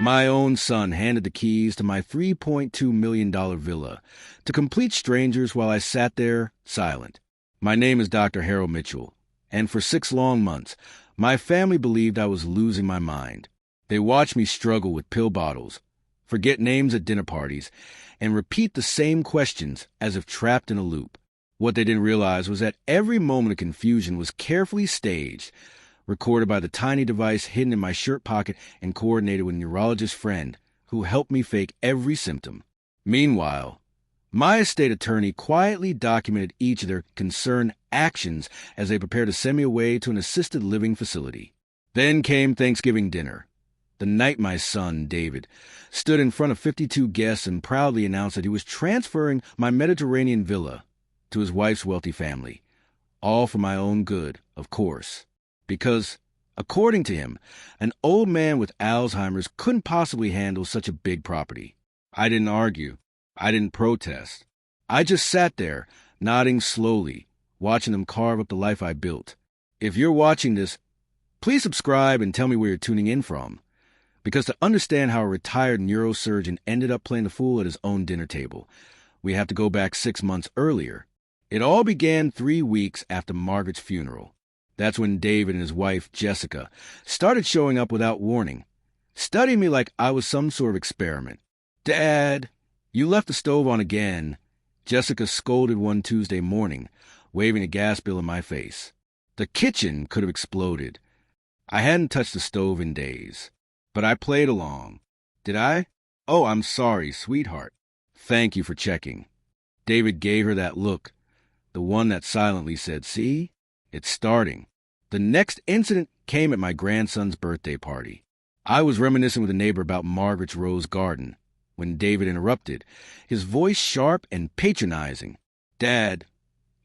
My own son handed the keys to my $3.2 million villa to complete strangers while I sat there, silent. My name is Dr. Harold Mitchell, and for 6 long months, my family believed I was losing my mind. They watched me struggle with pill bottles, forget names at dinner parties, and repeat the same questions as if trapped in a loop. What they didn't realize was that every moment of confusion was carefully staged, recorded by the tiny device hidden in my shirt pocket and coordinated with a neurologist friend who helped me fake every symptom. Meanwhile, my estate attorney quietly documented each of their concerned actions as they prepared to send me away to an assisted living facility. Then came Thanksgiving dinner, the night my son, David, stood in front of 52 guests and proudly announced that he was transferring my Mediterranean villa to his wife's wealthy family, all for my own good, of course. Because, according to him, an old man with Alzheimer's couldn't possibly handle such a big property. I didn't argue. I didn't protest. I just sat there, nodding slowly, watching them carve up the life I built. If you're watching this, please subscribe and tell me where you're tuning in from. Because to understand how a retired neurosurgeon ended up playing the fool at his own dinner table, we have to go back 6 months earlier. It all began 3 weeks after Margaret's funeral. That's when David and his wife, Jessica, started showing up without warning, studying me like I was some sort of experiment. "Dad, you left the stove on again," Jessica scolded one Tuesday morning, waving a gas bill in my face. The kitchen could have exploded. I hadn't touched the stove in days, but I played along. Did I? "Oh, I'm sorry, sweetheart. Thank you for checking." David gave her that look, the one that silently said, "See? It's starting." The next incident came at my grandson's birthday party. I was reminiscing with a neighbor about Margaret's rose garden when David interrupted, his voice sharp and patronizing. "Dad,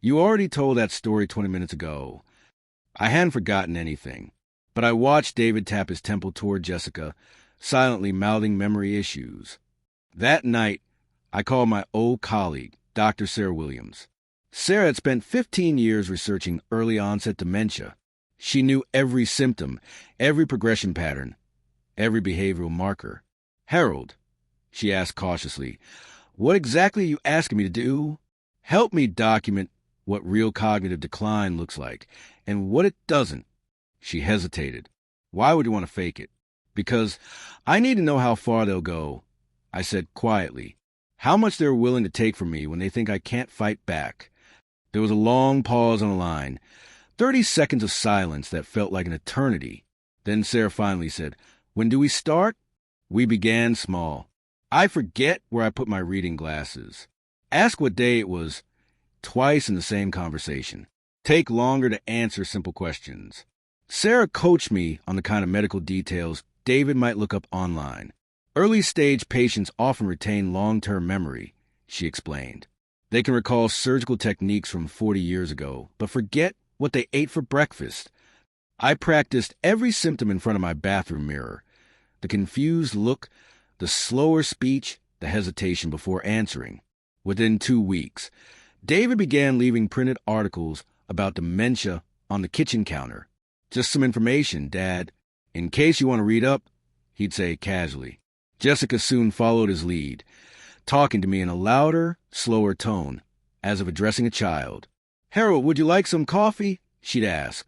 you already told that story 20 minutes ago." I hadn't forgotten anything, but I watched David tap his temple toward Jessica, silently mouthing memory issues. That night, I called my old colleague, Dr. Sarah Williams. Sarah had spent 15 years researching early-onset dementia. She knew every symptom, every progression pattern, every behavioral marker. "Harold," she asked cautiously, "what exactly are you asking me to do?" "Help me document what real cognitive decline looks like and what it doesn't." She hesitated. "Why would you want to fake it?" "Because I need to know how far they'll go," I said quietly. "How much they're willing to take from me when they think I can't fight back." There was a long pause on the line, 30 seconds of silence that felt like an eternity. Then Sarah finally said, "When do we start?" We began small. I forget where I put my reading glasses. Ask what day it was, twice in the same conversation. Take longer to answer simple questions. Sarah coached me on the kind of medical details David might look up online. Early-stage patients often retain long-term memory, she explained. They can recall surgical techniques from 40 years ago, but forget what they ate for breakfast. I practiced every symptom in front of my bathroom mirror. The confused look, the slower speech, the hesitation before answering. Within 2 weeks, David began leaving printed articles about dementia on the kitchen counter. "Just some information, Dad. In case you want to read up," he'd say casually. Jessica soon followed his lead, talking to me in a louder, slower tone, as if addressing a child. "Harold, would you like some coffee?" she'd ask,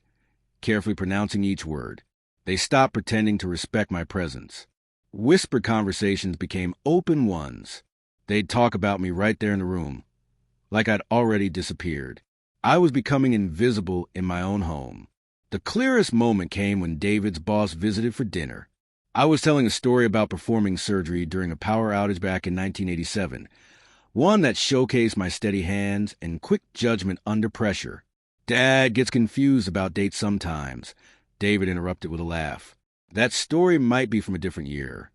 carefully pronouncing each word. They stopped pretending to respect my presence. Whispered conversations became open ones. They'd talk about me right there in the room, like I'd already disappeared. I was becoming invisible in my own home. The clearest moment came when David's boss visited for dinner. I was telling a story about performing surgery during a power outage back in 1987, one that showcased my steady hands and quick judgment under pressure. "Dad gets confused about dates sometimes," David interrupted with a laugh. That story might be from a different year.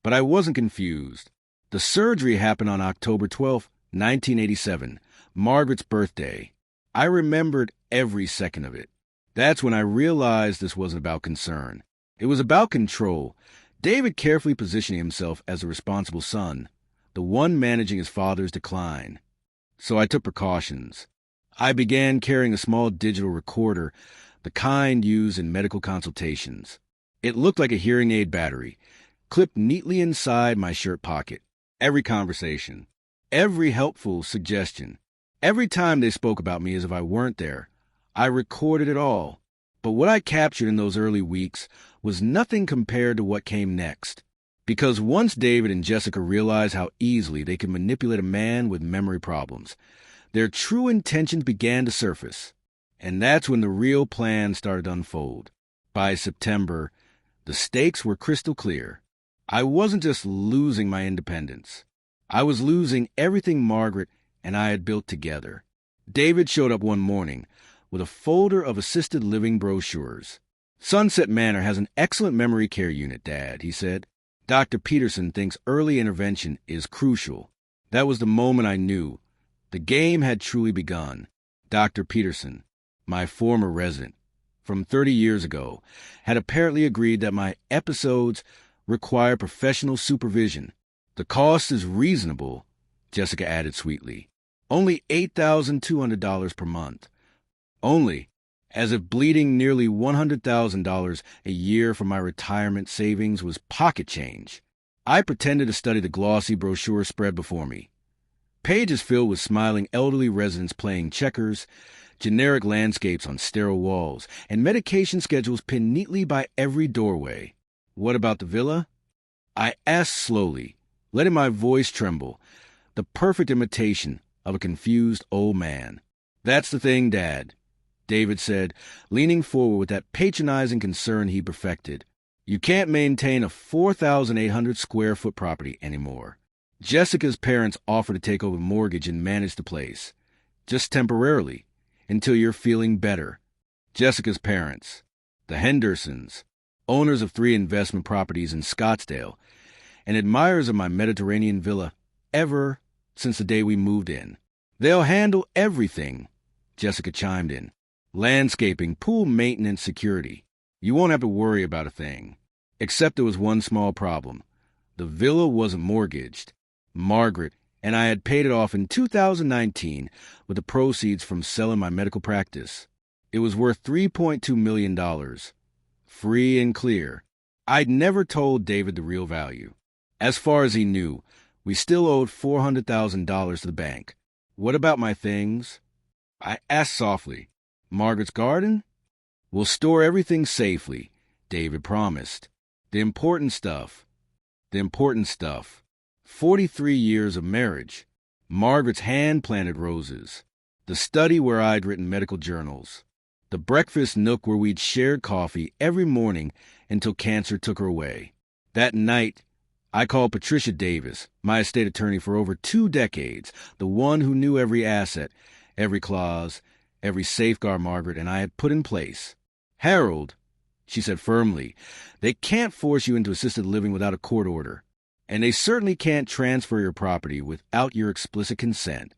But I wasn't confused. The surgery happened on October 12, 1987, Margaret's birthday. I remembered every second of it. That's when I realized this wasn't about concern. It was about control. David carefully positioning himself as a responsible son, the one managing his father's decline. So I took precautions. I began carrying a small digital recorder, the kind used in medical consultations. It looked like a hearing aid battery, clipped neatly inside my shirt pocket. Every conversation, every helpful suggestion, every time they spoke about me as if I weren't there, I recorded it all. But what I captured in those early weeks was nothing compared to what came next. Because once David and Jessica realized how easily they could manipulate a man with memory problems, their true intentions began to surface. And that's when the real plan started to unfold. By September, the stakes were crystal clear. I wasn't just losing my independence. I was losing everything Margaret and I had built together. David showed up one morning with a folder of assisted living brochures. "Sunset Manor has an excellent memory care unit, Dad," he said. "Dr. Peterson thinks early intervention is crucial." That was the moment I knew the game had truly begun. Dr. Peterson, my former resident from 30 years ago, had apparently agreed that my episodes require professional supervision. "The cost is reasonable," Jessica added sweetly. "Only $8,200 per month." Only, as if bleeding nearly $100,000 a year from my retirement savings was pocket change. I pretended to study the glossy brochure spread before me. Pages filled with smiling elderly residents playing checkers, generic landscapes on sterile walls, and medication schedules pinned neatly by every doorway. "What about the villa?" I asked slowly, letting my voice tremble, the perfect imitation of a confused old man. "That's the thing, Dad," David said, leaning forward with that patronizing concern he perfected. "You can't maintain a 4,800 square foot property anymore. Jessica's parents offer to take over the mortgage and manage the place, just temporarily, until you're feeling better." Jessica's parents, the Hendersons, owners of 3 investment properties in Scottsdale, and admirers of my Mediterranean villa ever since the day we moved in. "They'll handle everything," Jessica chimed in. "Landscaping, pool maintenance, security. You won't have to worry about a thing." Except there was one small problem. The villa wasn't mortgaged. Margaret and I had paid it off in 2019 with the proceeds from selling my medical practice. It was worth $3.2 million. Free and clear. I'd never told David the real value. As far as he knew, we still owed $400,000 to the bank. "What about my things?" I asked softly. "Margaret's garden?" "We'll store everything safely," David promised. The important stuff. 43 years of marriage. Margaret's hand-planted roses. The study where I'd written medical journals. The breakfast nook where we'd shared coffee every morning until cancer took her away. That night, I called Patricia Davis, my estate attorney for over 2 decades, the one who knew every asset, every clause, every safeguard Margaret and I had put in place. "Harold," she said firmly, "they can't force you into assisted living without a court order, and they certainly can't transfer your property without your explicit consent.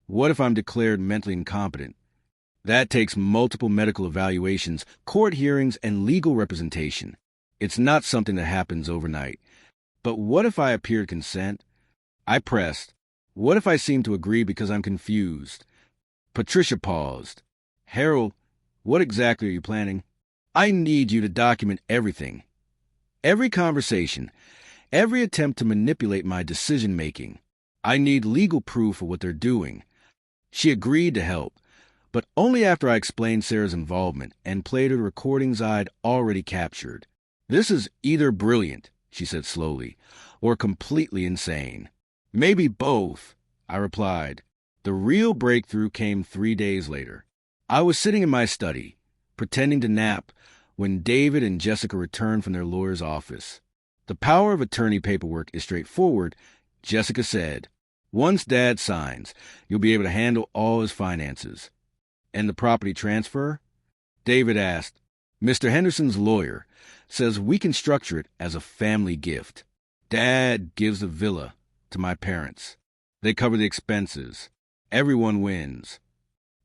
What if I'm declared mentally incompetent? That takes multiple medical evaluations, court hearings, and legal representation. It's not something that happens overnight. But what if I appear to consent?" I pressed. "What if I seem to agree because I'm confused?" Patricia paused. "Harold, what exactly are you planning?" "I need you to document everything. Every conversation, every attempt to manipulate my decision-making. I need legal proof of what they're doing." She agreed to help, but only after I explained Sarah's involvement and played her the recordings I'd already captured. "This is either brilliant," she said slowly, "or completely insane." "Maybe both," I replied. The real breakthrough came 3 days later. I was sitting in my study, pretending to nap, when David and Jessica returned from their lawyer's office. "The power of attorney paperwork is straightforward," Jessica said. "Once Dad signs, you'll be able to handle all his finances." "And the property transfer?" David asked. "Mr. Henderson's lawyer says we can structure it as a family gift. Dad gives the villa to my parents. They cover the expenses. Everyone wins.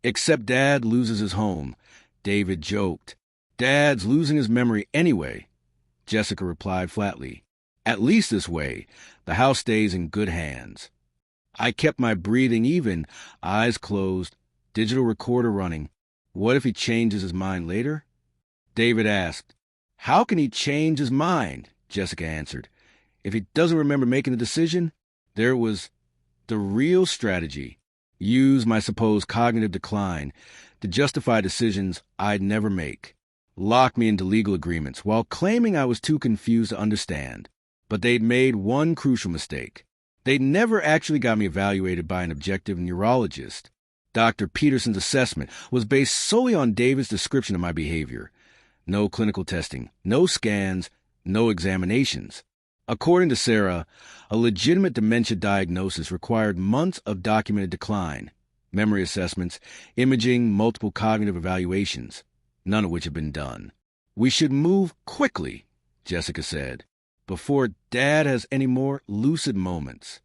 Except Dad loses his home," David joked. "Dad's losing his memory anyway," Jessica replied flatly. "At least this way, the house stays in good hands." I kept my breathing even, eyes closed, digital recorder running. What if he changes his mind later? David asked. "How can he change his mind?" Jessica answered. If he doesn't remember making a decision, there was the real strategy. Use my supposed cognitive decline to justify decisions I'd never make. Lock me into legal agreements while claiming I was too confused to understand. But they'd made one crucial mistake. They'd never actually got me evaluated by an objective neurologist. Dr. Peterson's assessment was based solely on David's description of my behavior. No clinical testing, no scans, no examinations. According to Sarah, a legitimate dementia diagnosis required months of documented decline, memory assessments, imaging, multiple cognitive evaluations, none of which have been done. We should move quickly, Jessica said, before Dad has any more lucid moments.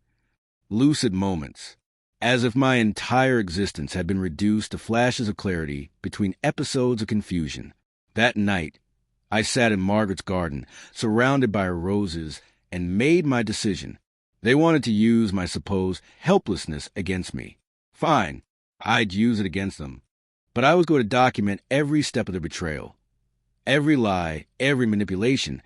Lucid moments. As if my entire existence had been reduced to flashes of clarity between episodes of confusion. That night, I sat in Margaret's garden, surrounded by her roses, and made my decision. They wanted to use my supposed helplessness against me. Fine, I'd use it against them. But I was going to document every step of the betrayal, every lie, every manipulation,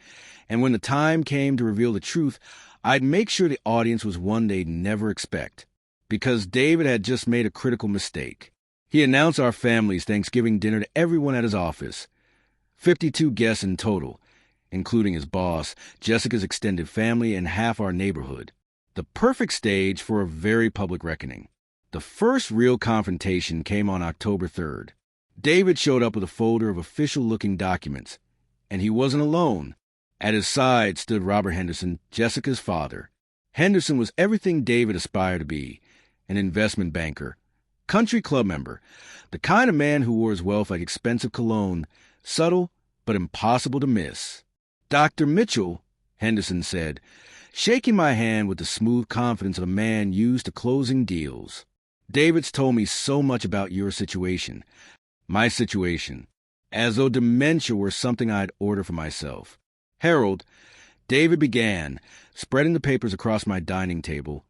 and when the time came to reveal the truth, I'd make sure the audience was one they'd never expect. Because David had just made a critical mistake. He announced our family's Thanksgiving dinner to everyone at his office. 52 guests in total, including his boss, Jessica's extended family, and half our neighborhood. The perfect stage for a very public reckoning. The first real confrontation came on October 3rd. David showed up with a folder of official-looking documents, and he wasn't alone. At his side stood Robert Henderson, Jessica's father. Henderson was everything David aspired to be. An investment banker, country club member, the kind of man who wore his wealth like expensive cologne, subtle but impossible to miss. Dr. Mitchell, Henderson said, shaking my hand with the smooth confidence of a man used to closing deals. David's told me so much about your situation, my situation, as though dementia were something I'd order for myself. Harold, David began, spreading the papers across my dining table.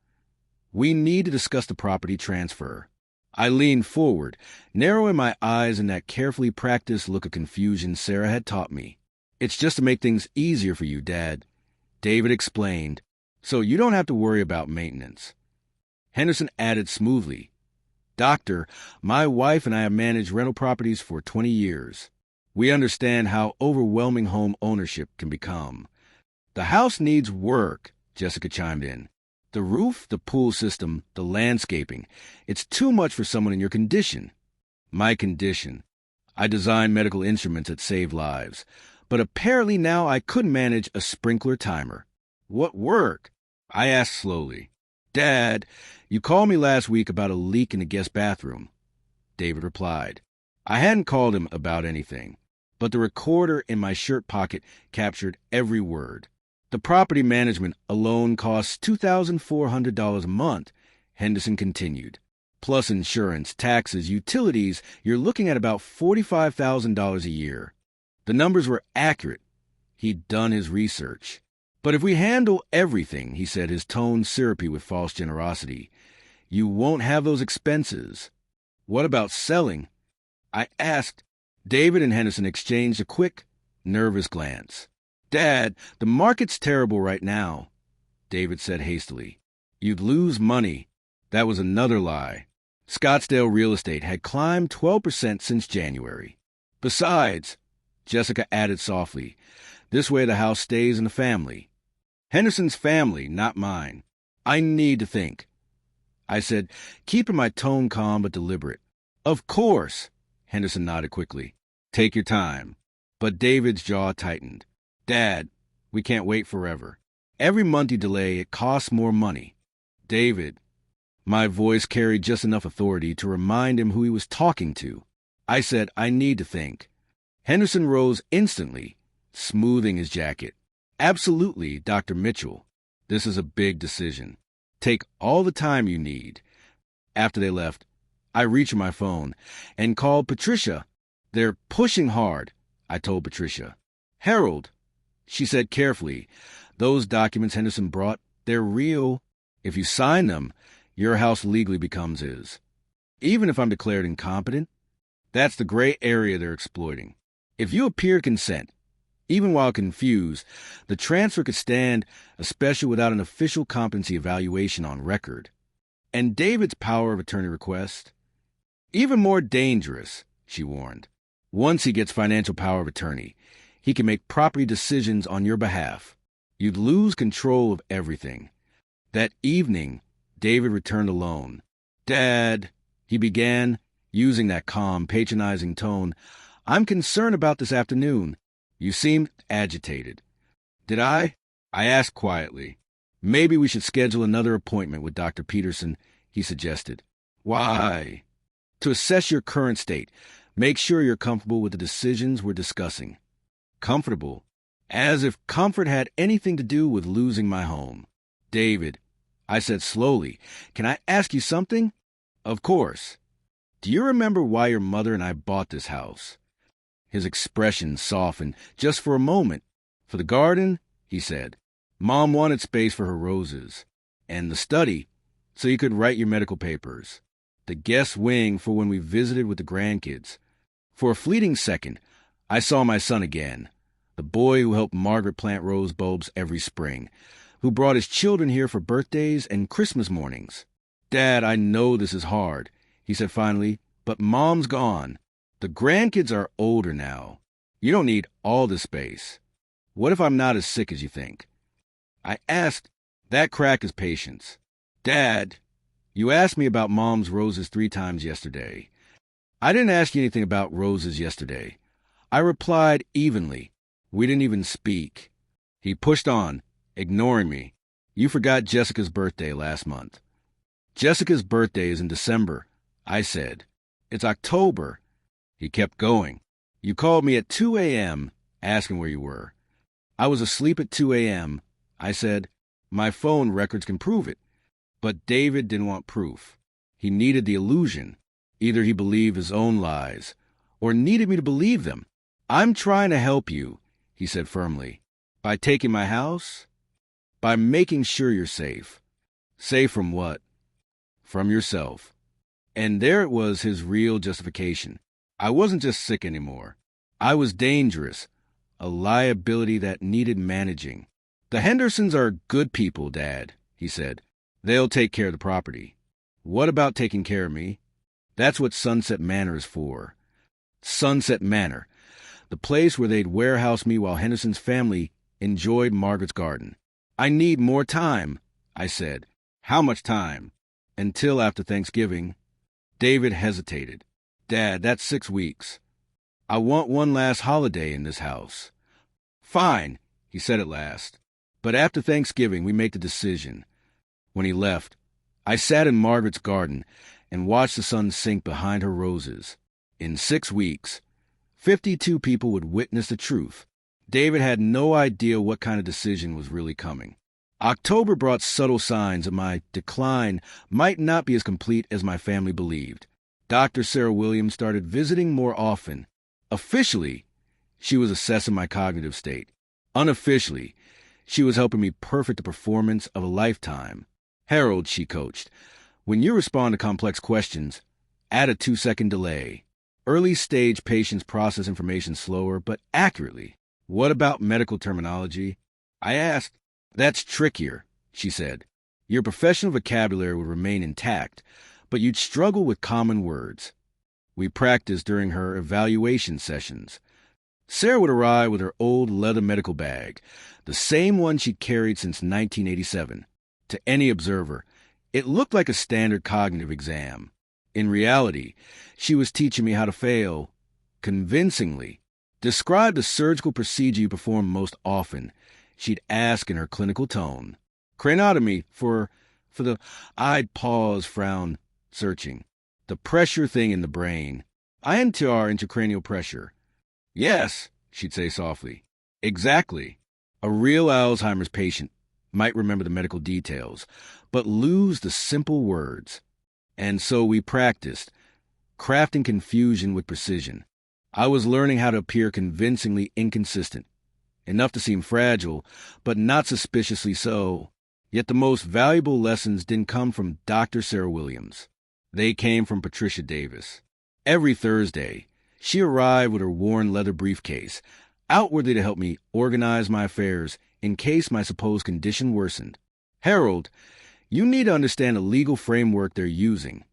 We need to discuss the property transfer. I leaned forward, narrowing my eyes in that carefully practiced look of confusion Sarah had taught me. It's just to make things easier for you, Dad, David explained, so you don't have to worry about maintenance. Henderson added smoothly, Doctor, my wife and I have managed rental properties for 20 years. We understand how overwhelming home ownership can become. The house needs work, Jessica chimed in. The roof, the pool system, the landscaping. It's too much for someone in your condition. My condition. I designed medical instruments that save lives. But apparently now I couldn't manage a sprinkler timer. What work? I asked slowly. Dad, you called me last week about a leak in the guest bathroom. David replied. I hadn't called him about anything, but the recorder in my shirt pocket captured every word. The property management alone costs $2,400 a month, Henderson continued. Plus insurance, taxes, utilities, you're looking at about $45,000 a year. The numbers were accurate. He'd done his research. But if we handle everything, he said, his tone syrupy with false generosity, you won't have those expenses. What about selling? I asked. David and Henderson exchanged a quick, nervous glance. Dad, the market's terrible right now, David said hastily. You'd lose money. That was another lie. Scottsdale real estate had climbed 12% since January. Besides, Jessica added softly, this way the house stays in the family. Henderson's family, not mine. I need to think. I said, keeping my tone calm but deliberate. Of course, Henderson nodded quickly. Take your time. But David's jaw tightened. Dad, we can't wait forever. Every month you delay, it costs more money. David. My voice carried just enough authority to remind him who he was talking to. I said, I need to think. Henderson rose instantly, smoothing his jacket. Absolutely, Dr. Mitchell. This is a big decision. Take all the time you need. After they left, I reached for my phone and called Patricia. They're pushing hard, I told Patricia. Harold, she said carefully, those documents Henderson brought, they're real. If you sign them, your house legally becomes his. Even if I'm declared incompetent, that's the gray area they're exploiting. If you appear to consent, Even while confused, the transfer could stand, especially without an official competency evaluation on record. And David's power of attorney request? Even more dangerous, she warned. Once he gets financial power of attorney, he can make property decisions on your behalf. You'd lose control of everything. That evening, David returned alone. "Dad," he began, using that calm, patronizing tone, "I'm concerned about this afternoon. You seemed agitated." "Did I?" I asked quietly. "Maybe we should schedule another appointment with Dr. Peterson," he suggested. "Why?" "To assess your current state. Make sure you're comfortable with the decisions we're discussing." Comfortable? As if comfort had anything to do with losing my home. "David," I said slowly, "can I ask you something?" "Of course." "Do you remember why your mother and I bought this house?" His expression softened just for a moment. "For the garden," he said. "Mom wanted space for her roses. And the study, so you could write your medical papers. The guest wing for when we visited with the grandkids." For a fleeting second, I saw my son again, the boy who helped Margaret plant rose bulbs every spring, who brought his children here for birthdays and Christmas mornings. "Dad, I know this is hard," he said finally, "but Mom's gone. The grandkids are older now. You don't need all the space. What if I'm not as sick as you think?" I asked. That cracked his patience. "Dad, you asked me about Mom's roses 3 times yesterday." "I didn't ask you anything about roses yesterday." I replied evenly. We didn't even speak. He pushed on, ignoring me. "You forgot Jessica's birthday last month." "Jessica's birthday is in December," I said. "It's October." He kept going. "You called me at 2 a.m. asking where you were." "I was asleep at 2 a.m. I said. "My phone records can prove it." But David didn't want proof. He needed the illusion. Either he believed his own lies, or needed me to believe them. "I'm trying to help you," he said firmly. "By taking my house? By making sure you're safe." "Safe from what?" "From yourself." And there it was, his real justification. I wasn't just sick anymore. I was dangerous, a liability that needed managing. "The Hendersons are good people, Dad," he said. "They'll take care of the property." "What about taking care of me?" "That's what Sunset Manor is for." Sunset Manor, the place where they'd warehouse me while Henderson's family enjoyed Margaret's garden. "I need more time," I said. "How much time?" "Until after Thanksgiving." David hesitated. "Dad, that's 6 weeks. I want one last holiday in this house." "Fine," he said at last. "But after Thanksgiving, we make the decision." When he left, I sat in Margaret's garden and watched the sun sink behind her roses. In 6 weeks, 52 people would witness the truth. David had no idea what kind of decision was really coming. October brought subtle signs that my decline might not be as complete as my family believed. Dr. Sarah Williams started visiting more often. Officially, she was assessing my cognitive state. Unofficially, she was helping me perfect the performance of a lifetime. "Harold," she coached, "when you respond to complex questions, add a 2-second delay. Early-stage patients process information slower, but accurately." "What about medical terminology?" I asked. "That's trickier," she said. "Your professional vocabulary would remain intact, but you'd struggle with common words." We practiced during her evaluation sessions. Sarah would arrive with her old leather medical bag, the same one she'd carried since 1987. To any observer, it looked like a standard cognitive exam. In reality, she was teaching me how to fail convincingly. "Describe the surgical procedure you perform most often," she'd ask in her clinical tone. "Craniotomy for the..." I'd pause, frown, searching. "The pressure thing in the brain. INTR, intracranial pressure." "Yes," she'd say softly. "Exactly." A real Alzheimer's patient might remember the medical details, but lose the simple words. And so we practiced, crafting confusion with precision. I was learning how to appear convincingly inconsistent, enough to seem fragile, but not suspiciously so. Yet the most valuable lessons didn't come from Dr. Sarah Williams. They came from Patricia Davis. Every Thursday, she arrived with her worn leather briefcase, outwardly to help me organize my affairs in case my supposed condition worsened. "Harold, you need to understand the legal framework they're using,"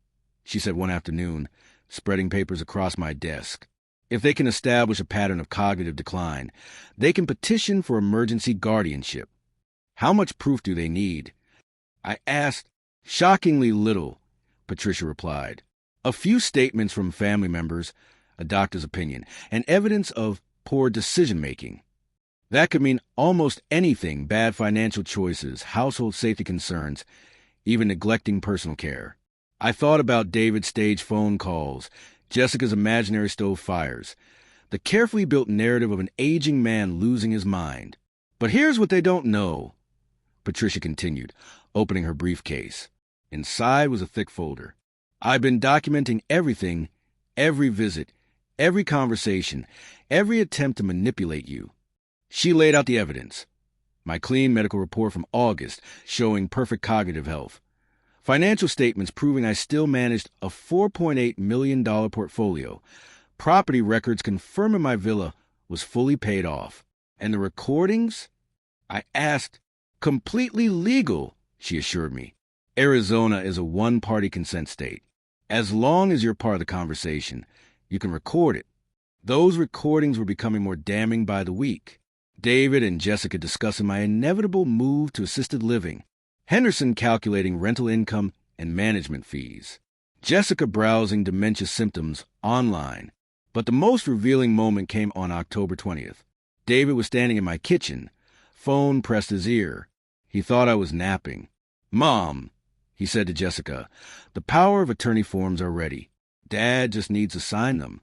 she said one afternoon, spreading papers across my desk. "If they can establish a pattern of cognitive decline, they can petition for emergency guardianship. How much proof do they need?" I asked. "Shockingly little," Patricia replied. "A few statements from family members, a doctor's opinion, and evidence of poor decision-making. That could mean almost anything: bad financial choices, household safety concerns, even neglecting personal care." I thought about David's staged phone calls, Jessica's imaginary stove fires, the carefully built narrative of an aging man losing his mind. "But here's what they don't know," Patricia continued, opening her briefcase. Inside was a thick folder. "I've been documenting everything, every visit, every conversation, every attempt to manipulate you." She laid out the evidence. My clean medical report from August showing perfect cognitive health. Financial statements proving I still managed a $4.8 million portfolio. Property records confirming my villa was fully paid off. And the recordings? I asked. "Completely legal," she assured me. "Arizona is a one-party consent state. As long as you're part of the conversation, you can record it." Those recordings were becoming more damning by the week. David and Jessica discussing my inevitable move to assisted living. Henderson calculating rental income and management fees. Jessica browsing dementia symptoms online. But the most revealing moment came on October 20th. David was standing in my kitchen. Phone pressed his ear. He thought I was napping. "Mom," he said to Jessica, "the power of attorney forms are ready. Dad just needs to sign them."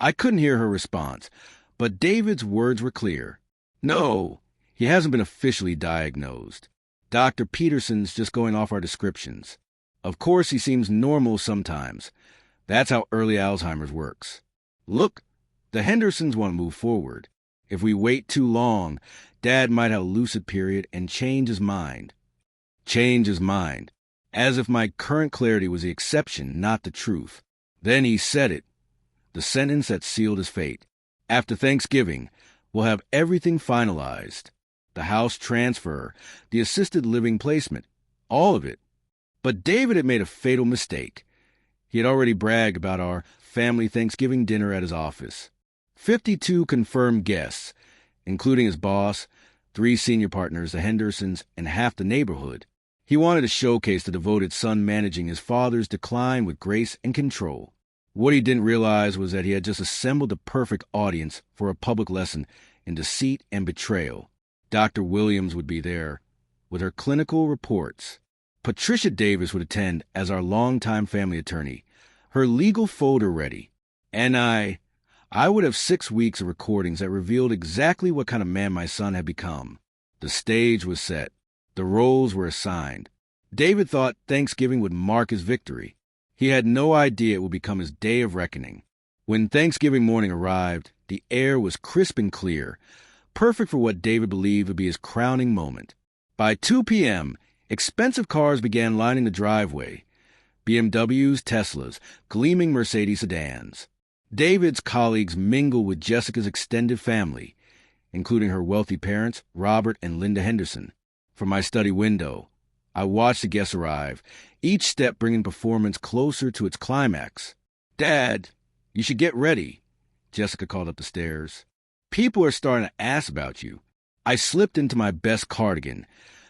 I couldn't hear her response, but David's words were clear. "No, he hasn't been officially diagnosed. Dr. Peterson's just going off our descriptions. Of course, he seems normal sometimes. That's how early Alzheimer's works. Look, the Hendersons want to move forward. If we wait too long, Dad might have a lucid period and change his mind." Change his mind. As if my current clarity was the exception, not the truth. Then he said it. The sentence that sealed his fate. "After Thanksgiving, we'll have everything finalized. The house transfer, the assisted living placement, all of it." But David had made a fatal mistake. He had already bragged about our family Thanksgiving dinner at his office. 52 confirmed guests, including his boss, 3 senior partners, the Hendersons, and half the neighborhood. He wanted to showcase the devoted son managing his father's decline with grace and control. What he didn't realize was that he had just assembled the perfect audience for a public lesson in deceit and betrayal. Dr. Williams would be there, with her clinical reports. Patricia Davis would attend as our longtime family attorney, her legal folder ready. And I would have 6 weeks of recordings that revealed exactly what kind of man my son had become. The stage was set. The roles were assigned. David thought Thanksgiving would mark his victory. He had no idea it would become his day of reckoning. When Thanksgiving morning arrived, the air was crisp and clear, perfect for what David believed would be his crowning moment. By 2 p.m., expensive cars began lining the driveway. BMWs, Teslas, gleaming Mercedes sedans. David's colleagues mingled with Jessica's extended family, including her wealthy parents, Robert and Linda Henderson. From my study window, I watched the guests arrive, each step bringing performance closer to its climax. "Dad, you should get ready," Jessica called up the stairs. "People are starting to ask about you." I slipped into my best cardigan,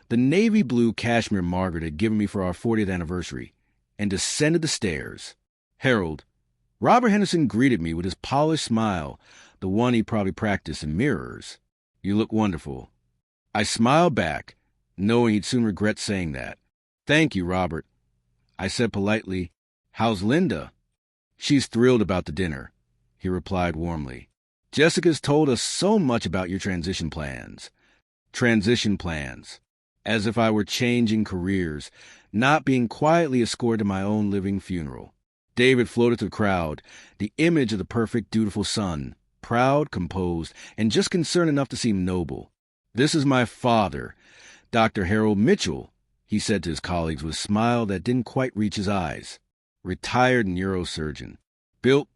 the navy blue cashmere Margaret had given me for our 40th anniversary, and descended the stairs. "Harold," Robert Henderson greeted me with his polished smile, the one he probably practiced in mirrors. "You look wonderful." I smiled back, knowing he'd soon regret saying that. "Thank you, Robert." I said politely, "How's Linda?" "She's thrilled about the dinner," he replied warmly. "Jessica's told us so much about your transition plans." Transition plans. As if I were changing careers, not being quietly escorted to my own living funeral. David floated to the crowd, the image of the perfect, dutiful son, proud, composed, and just concerned enough to seem noble. "This is my father, Dr. Harold Mitchell," he said to his colleagues with a smile that didn't quite reach his eyes. Retired neurosurgeon. Built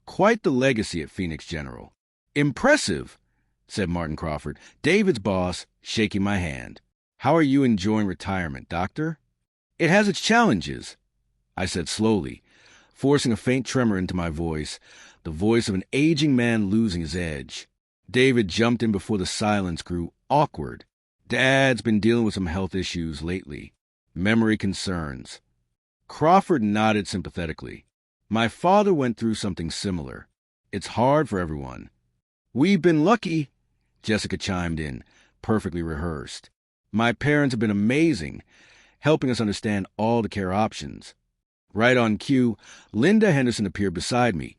quite the legacy at Phoenix General. "Impressive," said Martin Crawford, David's boss, shaking my hand. "How are you enjoying retirement, Doctor?" "It has its challenges," I said slowly, forcing a faint tremor into my voice, the voice of an aging man losing his edge. David jumped in before the silence grew awkward. "Dad's been dealing with some health issues lately. Memory concerns." Crawford nodded sympathetically. "My father went through something similar. It's hard for everyone." "We've been lucky," Jessica chimed in, perfectly rehearsed. "My parents have been amazing, helping us understand all the care options." Right on cue, Linda Henderson appeared beside me,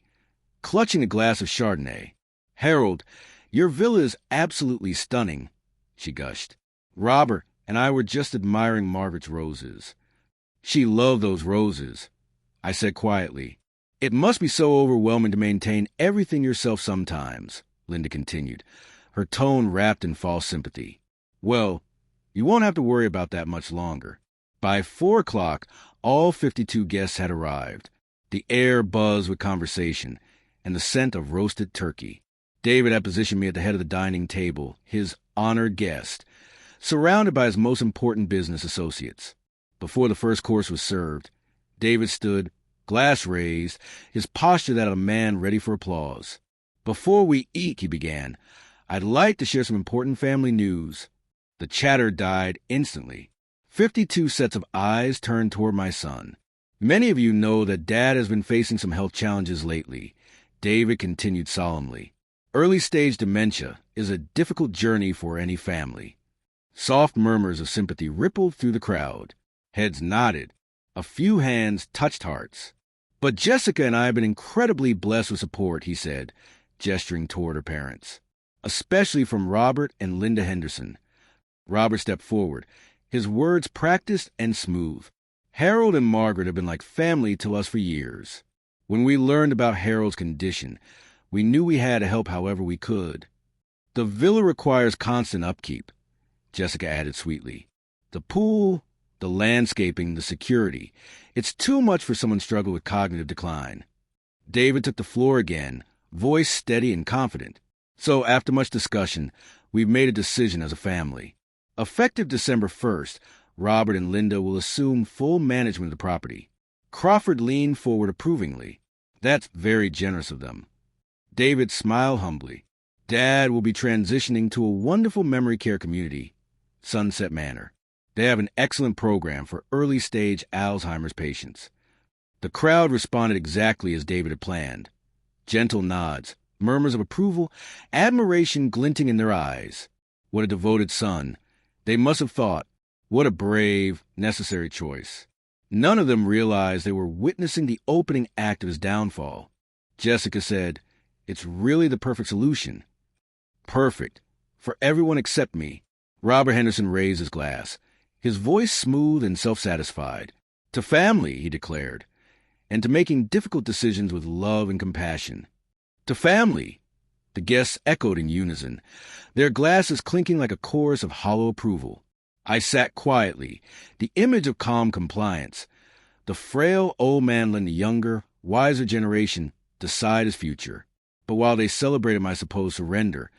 clutching a glass of Chardonnay. "Harold, your villa is absolutely stunning," she gushed. "Robert and I were just admiring Margaret's roses." "She loved those roses," I said quietly. "It must be so overwhelming to maintain everything yourself sometimes," Linda continued, her tone wrapped in false sympathy. "Well, you won't have to worry about that much longer." By 4 o'clock, all 52 guests had arrived. The air buzzed with conversation and the scent of roasted turkey. David had positioned me at the head of the dining table, his honored guest, surrounded by his most important business associates. Before the first course was served, David stood, glass raised, his posture that of a man ready for applause. "Before we eat," he began, "I'd like to share some important family news." The chatter died instantly. 52 sets of eyes turned toward my son. "Many of you know that Dad has been facing some health challenges lately," David continued solemnly. "Early-stage dementia is a difficult journey for any family." Soft murmurs of sympathy rippled through the crowd. Heads nodded. A few hands touched hearts. "But Jessica and I have been incredibly blessed with support," he said, gesturing toward her parents. "Especially from Robert and Linda Henderson." Robert stepped forward, his words practiced and smooth. "Harold and Margaret have been like family to us for years. When we learned about Harold's condition, we knew we had to help however we could." "The villa requires constant upkeep," Jessica added sweetly. "The pool, the landscaping, the security. It's too much for someone struggling with cognitive decline." David took the floor again, voice steady and confident. "So after much discussion, we've made a decision as a family. Effective December 1st, Robert and Linda will assume full management of the property." Crawford leaned forward approvingly. "That's very generous of them." David smiled humbly. "Dad will be transitioning to a wonderful memory care community, Sunset Manor. They have an excellent program for early-stage Alzheimer's patients." The crowd responded exactly as David had planned. Gentle nods, murmurs of approval, admiration glinting in their eyes. What a devoted son. They must have thought, what a brave, necessary choice. None of them realized they were witnessing the opening act of his downfall. Jessica said, "It's really the perfect solution." "Perfect. For everyone except me." Robert Henderson raised his glass, his voice smooth and self-satisfied. "To family," he declared, "and to making difficult decisions with love and compassion." "To family," the guests echoed in unison, their glasses clinking like a chorus of hollow approval. I sat quietly, the image of calm compliance. The frail old man letting the younger, wiser generation decide his future. But while they celebrated my supposed surrender,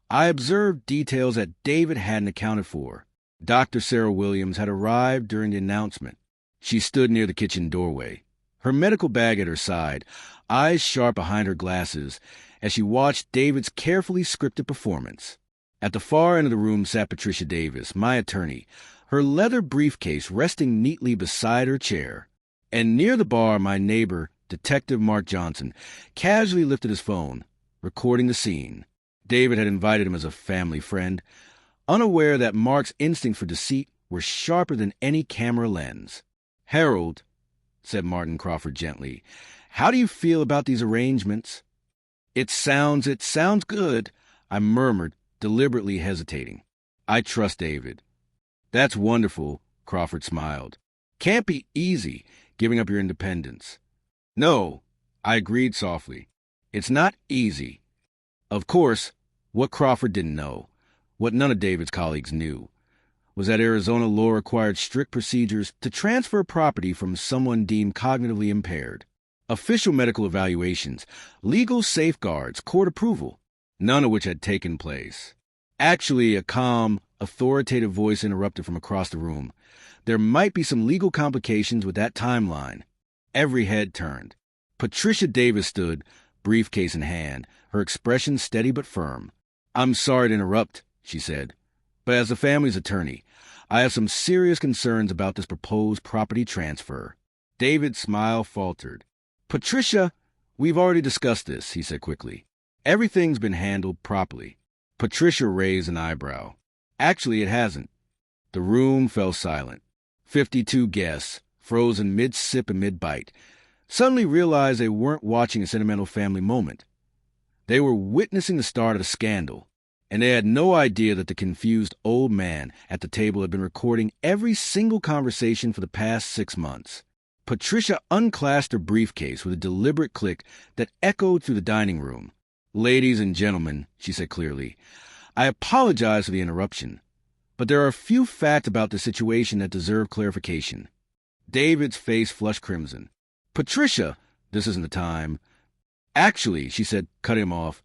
I observed details that David hadn't accounted for. Dr. Sarah Williams had arrived during the announcement. She stood near the kitchen doorway, her medical bag at her side, eyes sharp behind her glasses, as she watched David's carefully scripted performance. At the far end of the room sat Patricia Davis, my attorney, her leather briefcase resting neatly beside her chair. And near the bar, my neighbor, Detective Mark Johnson, casually lifted his phone, recording the scene. David had invited him as a family friend, unaware that Mark's instinct for deceit were sharper than any camera lens. "Harold," said Martin Crawford gently, "how do you feel about these arrangements?" It sounds good," I murmured, deliberately hesitating. "I trust David." "That's wonderful," Crawford smiled. "Can't be easy, giving up your independence." "No," I agreed softly. "It's not easy." Of course, what Crawford didn't know, what none of David's colleagues knew, was that Arizona law required strict procedures to transfer property from someone deemed cognitively impaired. Official medical evaluations, legal safeguards, court approval. none of which had taken place. Actually, a calm, authoritative voice interrupted from across the room. There might be some legal complications with that timeline. Every head turned. Patricia Davis stood, briefcase in hand, her expression steady but firm. "I'm sorry to interrupt," she said, "but as the family's attorney, I have some serious concerns about this proposed property transfer." David's smile faltered. "Patricia, we've already discussed this," he said quickly. "Everything's been handled properly." Patricia raised an eyebrow. "Actually, it hasn't." The room fell silent. 52 guests, frozen mid-sip and mid-bite, suddenly realized they weren't watching a sentimental family moment. They were witnessing the start of a scandal, and they had no idea that the confused old man at the table had been recording every single conversation for the past 6 months. Patricia unclasped her briefcase with a deliberate click that echoed through the dining room. "Ladies and gentlemen," she said clearly, "I apologize for the interruption, but there are a few facts about the situation that deserve clarification." David's face flushed crimson. "Patricia, this isn't the time." "Actually," she said, cutting him off,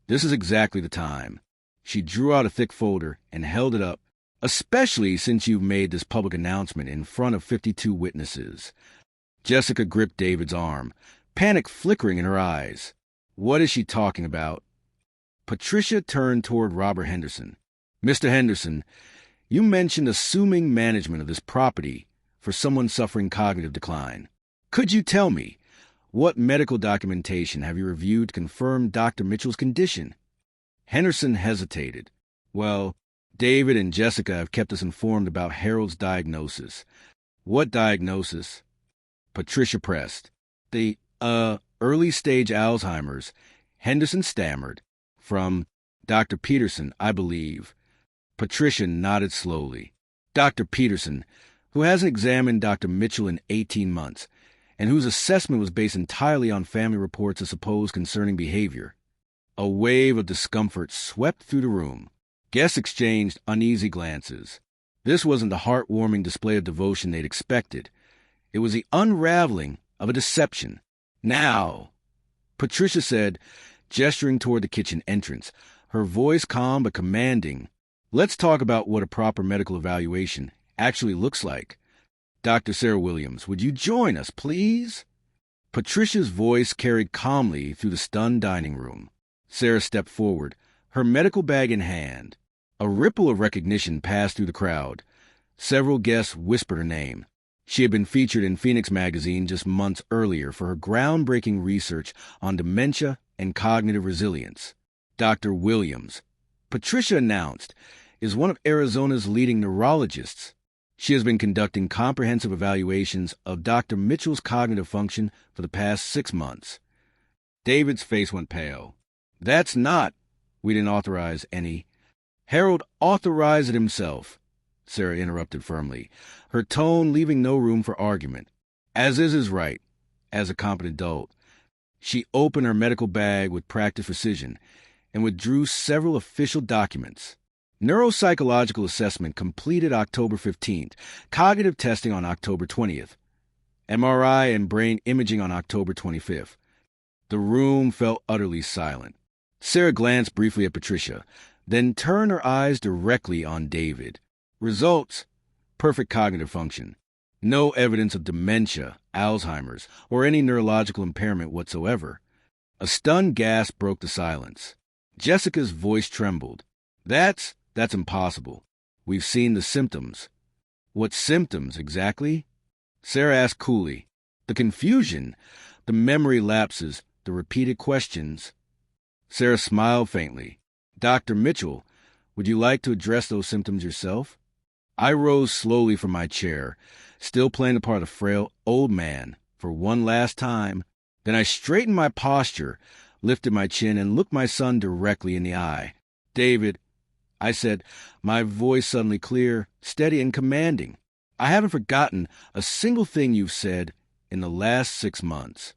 "this is exactly the time." She drew out a thick folder and held it up. "Especially since you've made this public announcement in front of 52 witnesses." Jessica gripped David's arm, panic flickering in her eyes. "What is she talking about?" Patricia turned toward Robert Henderson. "Mr. Henderson, you mentioned assuming management of this property for someone suffering cognitive decline. Could you tell me, what medical documentation have you reviewed to confirm Dr. Mitchell's condition?" Henderson hesitated. "Well, David and Jessica have kept us informed about Harold's diagnosis." "What diagnosis?" Patricia pressed. "The, early-stage Alzheimer's," Henderson stammered. "From Dr. Peterson, I believe." Patricia nodded slowly. "Dr. Peterson, who hasn't examined Dr. Mitchell in 18 months, and whose assessment was based entirely on family reports of supposed concerning behavior." A wave of discomfort swept through the room. Guests exchanged uneasy glances. This wasn't the heartwarming display of devotion they'd expected. It was the unraveling of a deception. "Now," Patricia said, gesturing toward the kitchen entrance, her voice calm but commanding, "let's talk about what a proper medical evaluation actually looks like. Dr. Sarah Williams, would you join us, please?" Patricia's voice carried calmly through the stunned dining room. Sarah stepped forward, her medical bag in hand. A ripple of recognition passed through the crowd. Several guests whispered her name. She had been featured in Phoenix magazine just months earlier for her groundbreaking research on dementia and cognitive resilience. Dr. Williams, Patricia announced, is one of Arizona's leading neurologists. She has been conducting comprehensive evaluations of Dr. Mitchell's cognitive function for the past 6 months. David's face went pale. "That's not. We didn't authorize any." "Harold authorized it himself," Sarah interrupted firmly, her tone leaving no room for argument. "As is his right, as a competent adult." She opened her medical bag with practiced precision and withdrew several official documents. Neuropsychological assessment completed October 15th, cognitive testing on October 20th, MRI and brain imaging on October 25th. The room fell utterly silent. Sarah glanced briefly at Patricia, then turned her eyes directly on David. Results: perfect cognitive function. No evidence of dementia, Alzheimer's, or any neurological impairment whatsoever. A stunned gasp broke the silence. Jessica's voice trembled. That's impossible. We've seen the symptoms." "What symptoms, exactly?" Sarah asked coolly. "The confusion, the memory lapses, the repeated questions." Sarah smiled faintly. "Dr. Mitchell, would you like to address those symptoms yourself?" I rose slowly from my chair, still playing the part of a frail old man, for one last time. Then I straightened my posture, lifted my chin, and looked my son directly in the eye. "David," I said, my voice suddenly clear, steady, and commanding, "I haven't forgotten a single thing you've said in the last 6 months."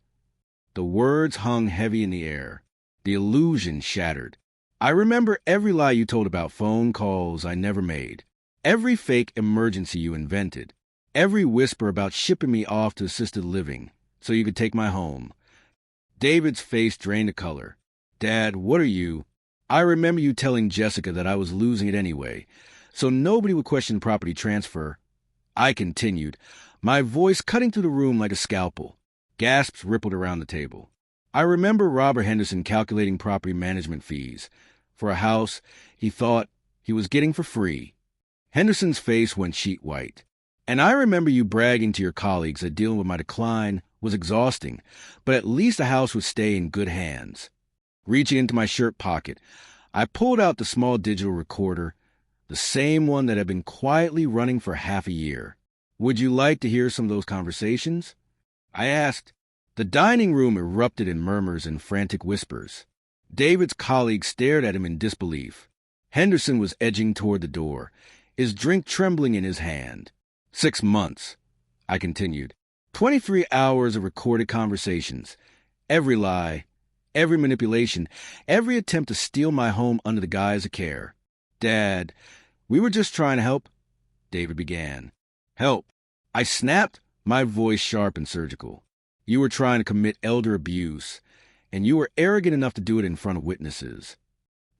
The words hung heavy in the air. The illusion shattered. "I remember every lie you told about phone calls I never made. Every fake emergency you invented. Every whisper about shipping me off to assisted living so you could take my home." David's face drained the color. "Dad, what are you—" I remember you telling Jessica that I was losing it anyway, so nobody would question property transfer. I continued, my voice cutting through the room like a scalpel. Gasps rippled around the table. I remember Robert Henderson calculating property management fees for a house he thought he was getting for free. Henderson's face went sheet white. And I remember you bragging to your colleagues that dealing with my decline was exhausting, but at least the house would stay in good hands. Reaching into my shirt pocket, I pulled out the small digital recorder, the same one that had been quietly running for half a year. Would you like to hear some of those conversations? I asked. The dining room erupted in murmurs and frantic whispers. David's colleagues stared at him in disbelief. Henderson was edging toward the door, his drink trembling in his hand. 6 months, I continued. 23 hours of recorded conversations. Every lie, every manipulation, every attempt to steal my home under the guise of care. Dad, we were just trying to help, David began. Help. I snapped, my voice sharp and surgical. You were trying to commit elder abuse, and you were arrogant enough to do it in front of witnesses.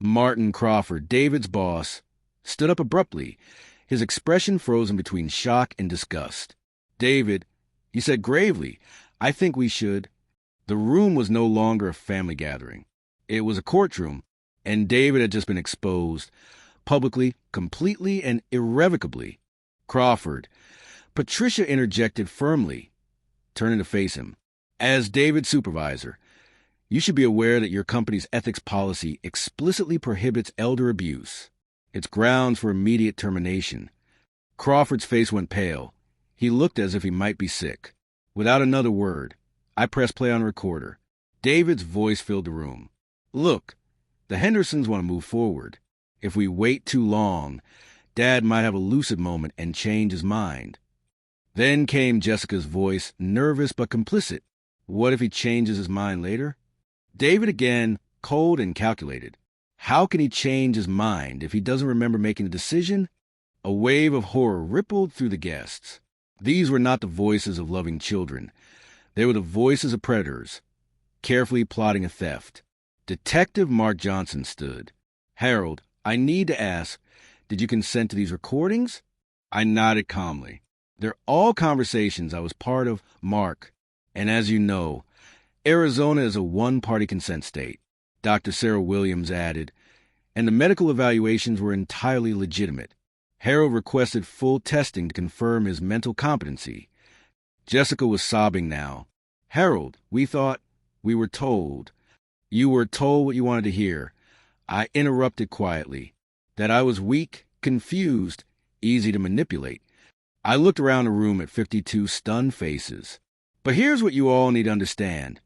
Martin Crawford, David's boss, stood up abruptly, his expression frozen between shock and disgust. David, he said gravely, I think we should. The room was no longer a family gathering. It was a courtroom, and David had just been exposed, publicly, completely, and irrevocably. Crawford. Patricia interjected firmly, turning to face him. As David's supervisor, you should be aware that your company's ethics policy explicitly prohibits elder abuse. It's grounds for immediate termination. Crawford's face went pale. He looked as if he might be sick. Without another word, I pressed play on the recorder. David's voice filled the room. Look, the Hendersons want to move forward. If we wait too long, Dad might have a lucid moment and change his mind. Then came Jessica's voice, nervous but complicit. What if he changes his mind later? David again, cold and calculated. How can he change his mind if he doesn't remember making a decision? A wave of horror rippled through the guests. These were not the voices of loving children. They were the voices of predators, carefully plotting a theft. Detective Mark Johnson stood. Harold, I need to ask, did you consent to these recordings? I nodded calmly. They're all conversations I was part of, Mark. And as you know, Arizona is a one-party consent state, Dr. Sarah Williams added, and the medical evaluations were entirely legitimate. Harold requested full testing to confirm his mental competency. Jessica was sobbing now. Harold, we were told. You were told what you wanted to hear. I interrupted quietly, that I was weak, confused, easy to manipulate. I looked around the room at 52 stunned faces. But here's what you all need to understand.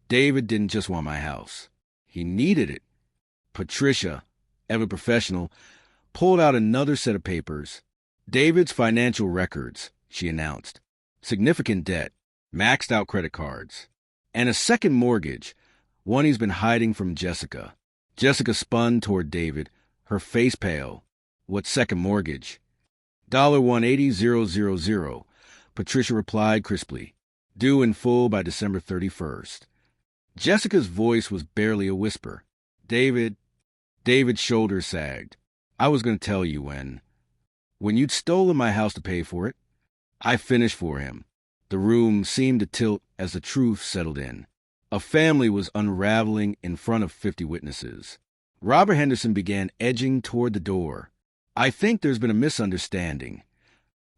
David didn't just want my house. He needed it. Patricia, ever professional, pulled out another set of papers. David's financial records, she announced. Significant debt, maxed out credit cards, and a second mortgage, one he's been hiding from Jessica. Jessica spun toward David, her face pale. What second mortgage? $180,000, Patricia replied crisply. Due in full by December 31st. Jessica's voice was barely a whisper. David's shoulders sagged. I was going to tell you when you'd stolen my house to pay for it. I finished for him. The room seemed to tilt as the truth settled in. A family was unraveling in front of 50 witnesses. Robert Henderson began edging toward the door. I think there's been a misunderstanding.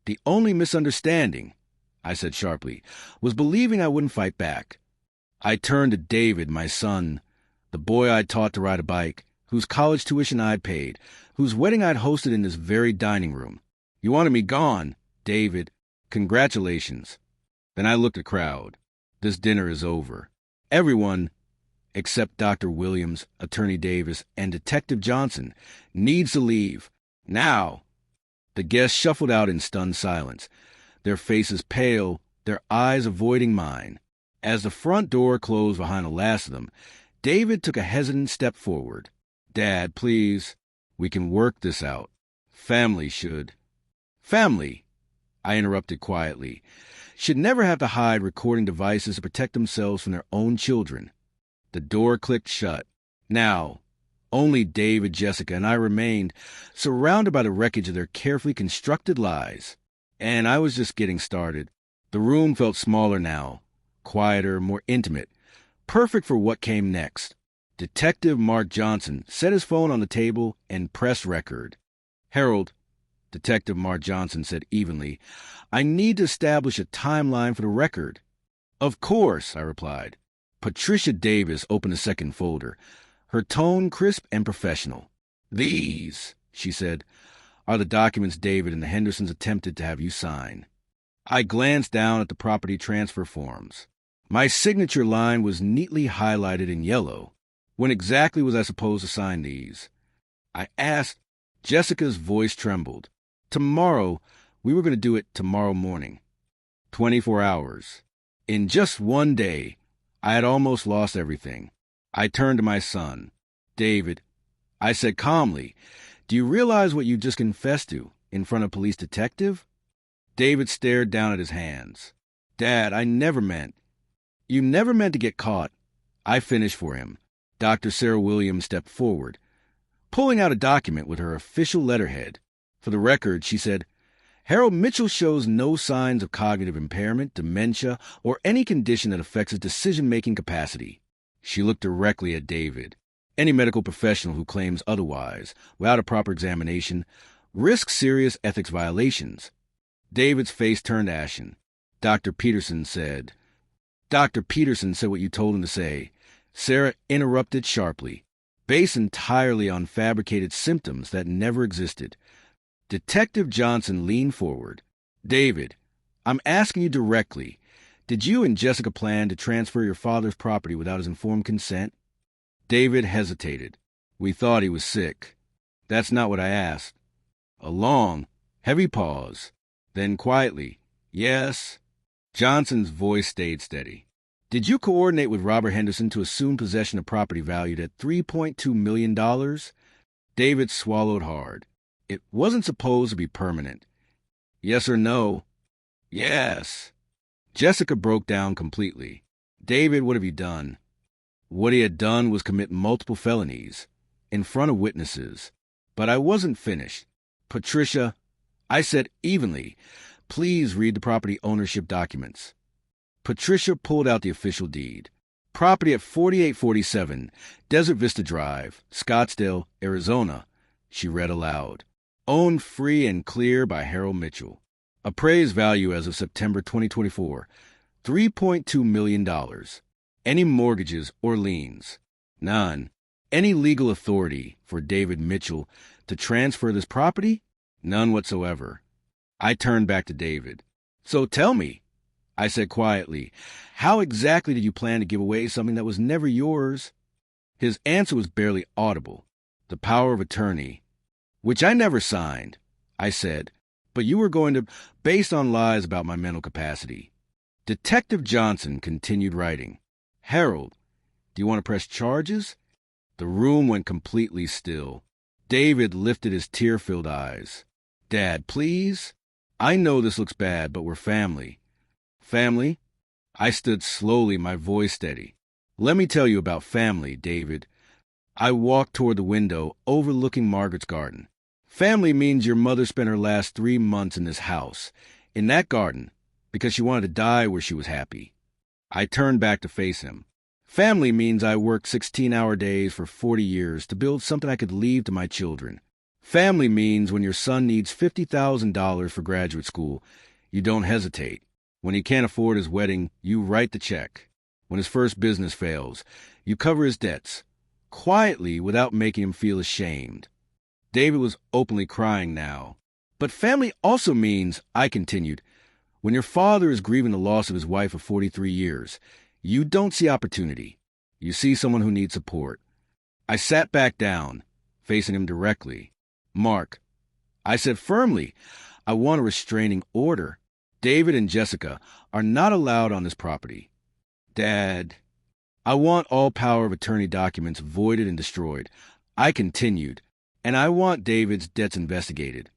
The only misunderstanding, I said sharply, was believing I wouldn't fight back. I turned to David, my son, the boy I'd taught to ride a bike, whose college tuition I'd paid, whose wedding I'd hosted in this very dining room. You wanted me gone, David. Congratulations. Then I looked at the crowd. This dinner is over. Everyone, except Dr. Williams, Attorney Davis, and Detective Johnson, needs to leave. Now. The guests shuffled out in stunned silence, their faces pale, their eyes avoiding mine. As the front door closed behind the last of them, David took a hesitant step forward. Dad, please. We can work this out. Family, I interrupted quietly, should never have to hide recording devices to protect themselves from their own children. The door clicked shut. Now, Only David, Jessica, and I remained, surrounded by the wreckage of their carefully constructed lies. And I was just getting started. The room felt smaller now, quieter, more intimate, perfect for what came next. Detective Mark Johnson set his phone on the table and pressed record. "Harold," Detective Mark Johnson said evenly, "I need to establish a timeline for the record." "Of course," I replied. Patricia Davis opened a second folder, her tone crisp and professional. "These," she said, "are the documents David and the Hendersons attempted to have you sign." I glanced down at the property transfer forms. My signature line was neatly highlighted in yellow. When exactly was I supposed to sign these? I asked. Jessica's voice trembled. Tomorrow. We were going to do it tomorrow morning. 24 hours. In just one day, I had almost lost everything. I turned to my son. "David," I said calmly, "do you realize what you just confessed to in front of a police detective?" David stared down at his hands. "Dad, I never meant." "You never meant to get caught." I finished for him. Dr. Sarah Williams stepped forward, pulling out a document with her official letterhead. For the record, she said, "Harold Mitchell shows no signs of cognitive impairment, dementia, or any condition that affects his decision-making capacity." She looked directly at David. "Any medical professional who claims otherwise, without a proper examination, risks serious ethics violations." David's face turned ashen. Dr. Peterson said what you told him to say." Sarah interrupted sharply, based entirely on fabricated symptoms that never existed. Detective Johnson leaned forward. "David, I'm asking you directly. Did you and Jessica plan to transfer your father's property without his informed consent?" David hesitated. "We thought he was sick." "That's not what I asked." A long, heavy pause. Then quietly, "Yes." Johnson's voice stayed steady. "Did you coordinate with Robert Henderson to assume possession of property valued at $3.2 million? David swallowed hard. "It wasn't supposed to be permanent." "Yes or no?" "Yes." Jessica broke down completely. "David, what have you done?" What he had done was commit multiple felonies in front of witnesses. But I wasn't finished. "Patricia," I said evenly, "please read the property ownership documents." Patricia pulled out the official deed. "Property at 4847 Desert Vista Drive, Scottsdale, Arizona," she read aloud. "Owned free and clear by Harold Mitchell. Appraised value as of September 2024, $3.2 million. Any mortgages or liens? None. Any legal authority for David Mitchell to transfer this property? None whatsoever." I turned back to David. "So tell me," I said quietly, "how exactly did you plan to give away something that was never yours?" His answer was barely audible. "The power of attorney, which I never signed," I said, "but you were going to, based on lies about my mental capacity." Detective Johnson continued writing. "Harold, do you want to press charges?" The room went completely still. David lifted his tear-filled eyes. "Dad, please. I know this looks bad, but we're family." "Family?" I stood slowly, my voice steady. "Let me tell you about family, David." I walked toward the window overlooking Margaret's garden. "Family means your mother spent her last 3 months in this house, in that garden, because she wanted to die where she was happy." I turned back to face him. "Family means I worked 16-hour days for 40 years to build something I could leave to my children. Family means when your son needs $50,000 for graduate school, you don't hesitate. When he can't afford his wedding, you write the check. When his first business fails, you cover his debts, quietly without making him feel ashamed." David was openly crying now. "But family also means," I continued, "when your father is grieving the loss of his wife of 43 years, you don't see opportunity. You see someone who needs support." I sat back down, facing him directly. "Mark," I said firmly, "I want a restraining order. David and Jessica are not allowed on this property." "Dad." "I want all power of attorney documents voided and destroyed." I continued, "and I want David's debts investigated.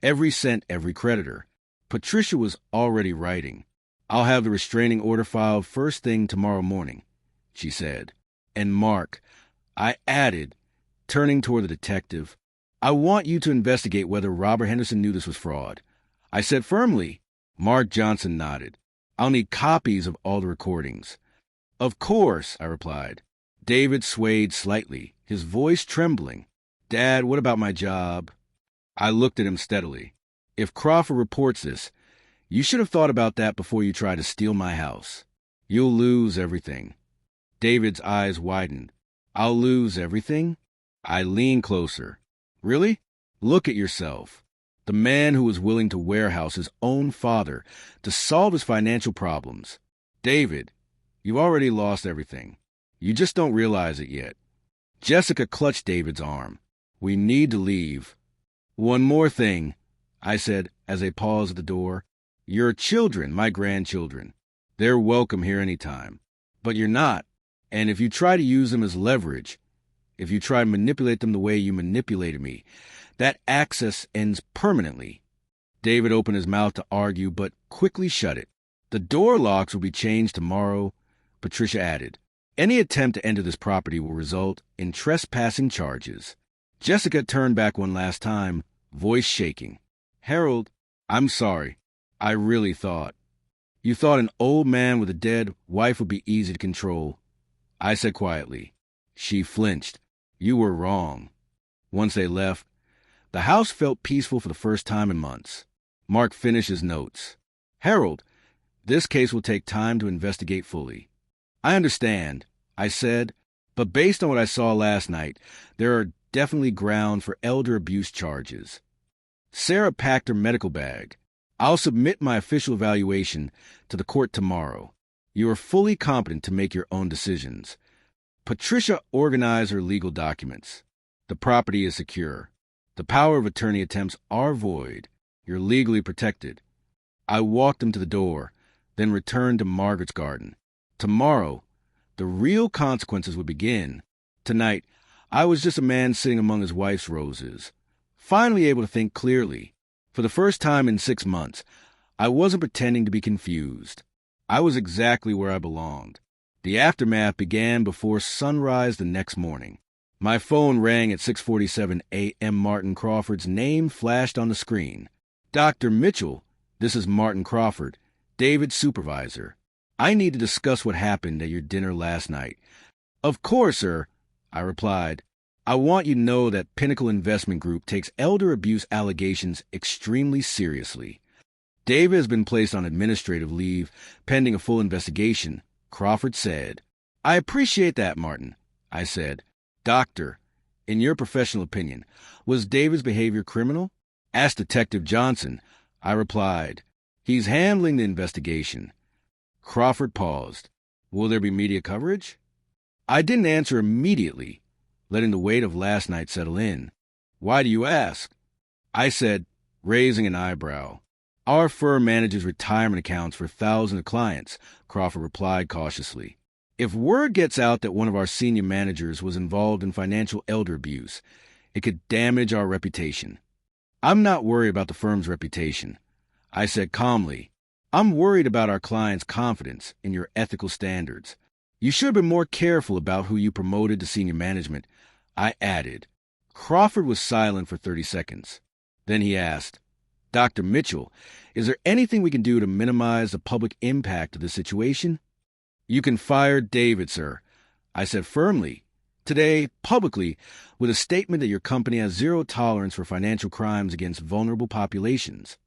Every cent, every creditor." Patricia was already writing. "I'll have the restraining order filed first thing tomorrow morning," she said. "And Mark," I added, turning toward the detective. "I want you to investigate whether Robert Henderson knew this was fraud," I said firmly. Mark Johnson nodded. "I'll need copies of all the recordings." "Of course," I replied. David swayed slightly, his voice trembling. "Dad, what about my job?" I looked at him steadily. "If Crawford reports this, you should have thought about that before you try to steal my house. You'll lose everything." David's eyes widened. "I'll lose everything?" I leaned closer. "Really? Look at yourself. The man who was willing to warehouse his own father to solve his financial problems. David, you've already lost everything. You just don't realize it yet." Jessica clutched David's arm. "We need to leave." "One more thing," I said as they paused at the door. "Your children, my grandchildren, they're welcome here anytime. But you're not. And if you try to use them as leverage, if you try to manipulate them the way you manipulated me, that access ends permanently." David opened his mouth to argue, but quickly shut it. "The door locks will be changed tomorrow," Patricia added. "Any attempt to enter this property will result in trespassing charges." Jessica turned back one last time, voice shaking. "Harold, I'm sorry. I really thought. You thought an old man with a dead wife would be easy to control," I said quietly. She flinched. "You were wrong." Once they left, the house felt peaceful for the first time in months. Mark finished his notes. "Harold, this case will take time to investigate fully." "I understand," I said, "but based on what I saw last night, there are definitely grounds for elder abuse charges." Sarah packed her medical bag. "I'll submit my official evaluation to the court tomorrow. You are fully competent to make your own decisions." Patricia organized her legal documents. "The property is secure. The power of attorney attempts are void. You're legally protected." I walked him to the door, then returned to Margaret's garden. Tomorrow, the real consequences would begin. Tonight, I was just a man sitting among his wife's roses, finally able to think clearly. For the first time in 6 months, I wasn't pretending to be confused. I was exactly where I belonged. The aftermath began before sunrise the next morning. My phone rang at 6:47 a.m. Martin Crawford's name flashed on the screen. "Dr. Mitchell, this is Martin Crawford, David's supervisor. I need to discuss what happened at your dinner last night." "Of course, sir," I replied. "I want you to know that Pinnacle Investment Group takes elder abuse allegations extremely seriously. David has been placed on administrative leave pending a full investigation," Crawford said. "I appreciate that, Martin," I said. "Doctor, in your professional opinion, was David's behavior criminal?" "Ask Detective Johnson," I replied. "He's handling the investigation." Crawford paused. "Will there be media coverage?" I didn't answer immediately, letting the weight of last night settle in. "Why do you ask?" I said, raising an eyebrow. "Our firm manages retirement accounts for thousands of clients," Crawford replied cautiously. "If word gets out that one of our senior managers was involved in financial elder abuse, it could damage our reputation." "I'm not worried about the firm's reputation," I said calmly. "I'm worried about our clients' confidence in your ethical standards. You should have been more careful about who you promoted to senior management," I added. Crawford was silent for 30 seconds. Then he asked, "Dr. Mitchell, is there anything we can do to minimize the public impact of this situation?" "You can fire David, sir," I said firmly. "Today, publicly, with a statement that your company has zero tolerance for financial crimes against vulnerable populations."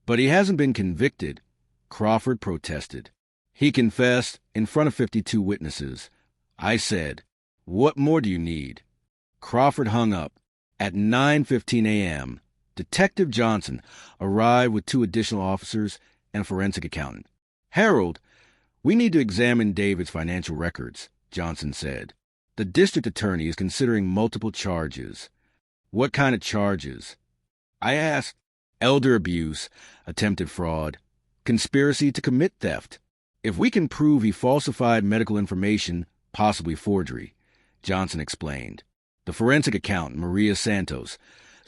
"But he hasn't been convicted," Crawford protested. "He confessed in front of 52 witnesses." I said, "What more do you need?" Crawford hung up. At 9:15 a.m., Detective Johnson arrived with 2 additional officers and a forensic accountant. "Harold, we need to examine David's financial records," Johnson said. "The district attorney is considering multiple charges." "What kind of charges?" I asked. "Elder abuse, attempted fraud, conspiracy to commit theft. If we can prove he falsified medical information, possibly forgery," Johnson explained. The forensic accountant, Maria Santos,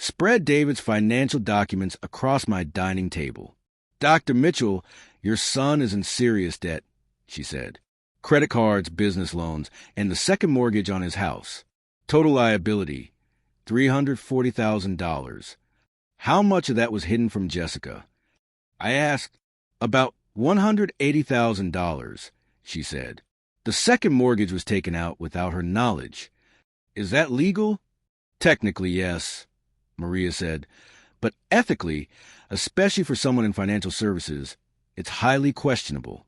spread David's financial documents across my dining table. "Dr. Mitchell, your son is in serious debt," she said. "Credit cards, business loans, and the second mortgage on his house. Total liability, $340,000. How much of that was hidden from Jessica? I asked. About $180,000, she said. The second mortgage was taken out without her knowledge. Is that legal? Technically, yes, Maria said. But ethically, especially for someone in financial services, it's highly questionable.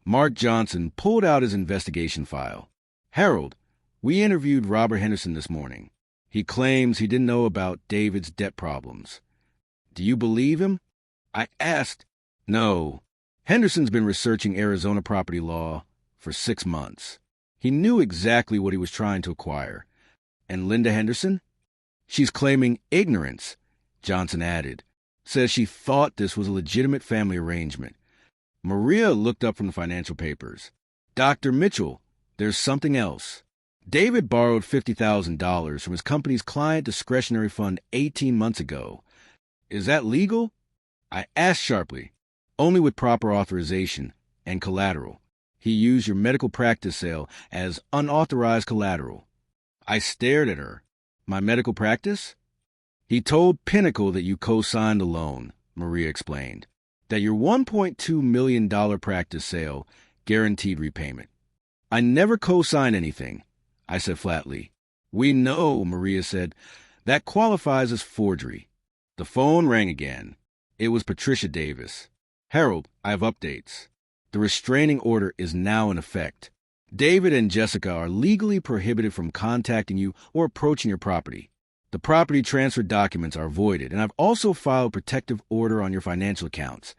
Mark Johnson pulled out his investigation file. Harold, we interviewed Robert Henderson this morning. He claims he didn't know about David's debt problems. Do you believe him? I asked. No. Henderson's been researching Arizona property law for 6 months. He knew exactly what he was trying to acquire. And Linda Henderson? She's claiming ignorance, Johnson added. Says she thought this was a legitimate family arrangement. Maria looked up from the financial papers. Dr. Mitchell, there's something else. David borrowed $50,000 from his company's client discretionary fund 18 months ago. Is that legal? I asked sharply. Only with proper authorization and collateral. He used your medical practice sale as unauthorized collateral. I stared at her. My medical practice? He told Pinnacle that you co-signed the loan, Maria explained. That your $1.2 million practice sale guaranteed repayment. I never co-signed anything, I said flatly. We know, Maria said. That qualifies as forgery. The phone rang again. It was Patricia Davis. Harold, I have updates. The restraining order is now in effect. David and Jessica are legally prohibited from contacting you or approaching your property. The property transfer documents are voided, and I've also filed a protective order on your financial accounts.